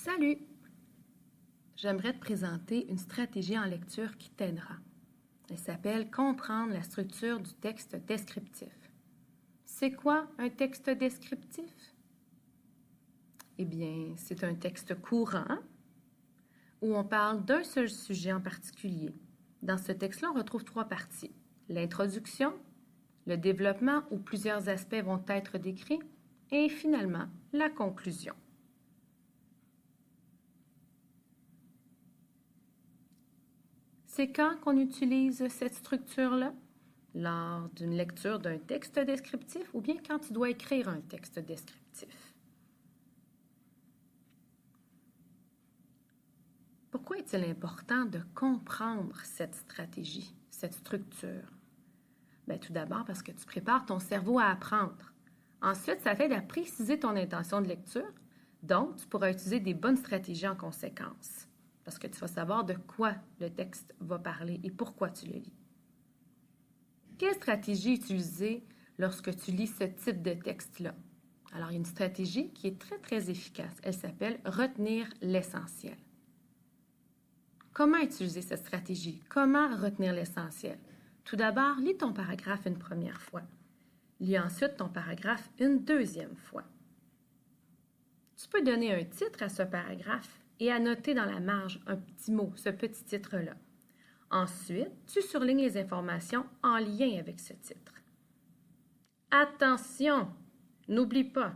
Salut! J'aimerais te présenter une stratégie en lecture qui t'aidera. Elle s'appelle Comprendre la structure du texte descriptif. C'est quoi un texte descriptif? Eh bien, c'est un texte courant où on parle d'un seul sujet en particulier. Dans ce texte-là, on retrouve trois parties. L'introduction, le développement où plusieurs aspects vont être décrits et finalement la conclusion. C'est quand qu'on utilise cette structure-là? Lors d'une lecture d'un texte descriptif ou bien quand tu dois écrire un texte descriptif? Pourquoi est-il important de comprendre cette stratégie, cette structure? Bien, tout d'abord parce que tu prépares ton cerveau à apprendre. Ensuite, ça t'aide à préciser ton intention de lecture, donc tu pourras utiliser des bonnes stratégies en conséquence, parce que tu vas savoir de quoi le texte va parler et pourquoi tu le lis. Quelle stratégie utiliser lorsque tu lis ce type de texte-là? Alors, il y a une stratégie qui est très efficace. Elle s'appelle « Retenir l'essentiel ». Comment utiliser cette stratégie? Comment retenir l'essentiel? Tout d'abord, lis ton paragraphe une première fois. Lis ensuite ton paragraphe une deuxième fois. Tu peux donner un titre à ce paragraphe et annoter dans la marge un petit mot, ce petit titre-là. Ensuite, tu surlignes les informations en lien avec ce titre. Attention! N'oublie pas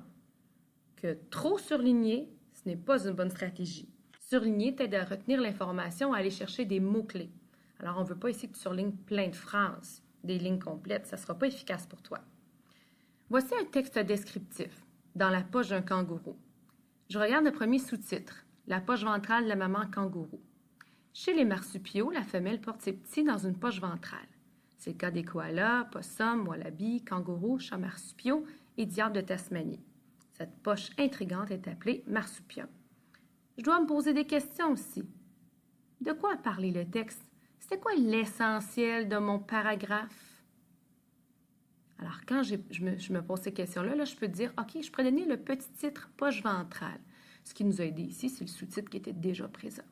que trop surligner, ce n'est pas une bonne stratégie. Surligner t'aide à retenir l'information, à aller chercher des mots-clés. Alors, on ne veut pas ici que tu surlignes plein de phrases, des lignes complètes, ça ne sera pas efficace pour toi. Voici un texte descriptif dans la poche d'un kangourou. Je regarde le premier sous-titre, la poche ventrale de la maman kangourou. Chez les marsupiaux, la femelle porte ses petits dans une poche ventrale. C'est le cas des koalas, possums, wallabies, kangourous, chats marsupiaux et diables de Tasmanie. Cette poche intrigante est appelée marsupium. Je dois me poser des questions aussi. De quoi a parlé le texte? C'était quoi l'essentiel de mon paragraphe? Alors, quand je me pose ces questions-là, je peux dire, OK, je pourrais donner le petit titre « poche ventrale ». Ce qui nous a aidé ici, c'est le sous-titre qui était déjà présent.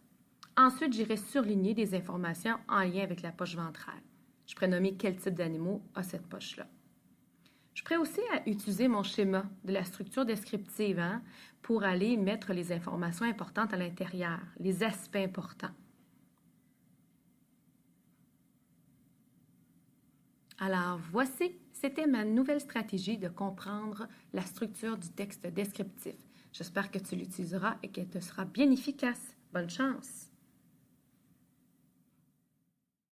Ensuite, j'irai surligner des informations en lien avec la poche ventrale. Je pourrais nommer quel type d'animaux a cette poche-là. Je pourrais aussi utiliser mon schéma de la structure descriptive pour aller mettre les informations importantes à l'intérieur, les aspects importants. Alors, voici, c'était ma nouvelle stratégie de comprendre la structure du texte descriptif. J'espère que tu l'utiliseras et qu'elle te sera bien efficace. Bonne chance!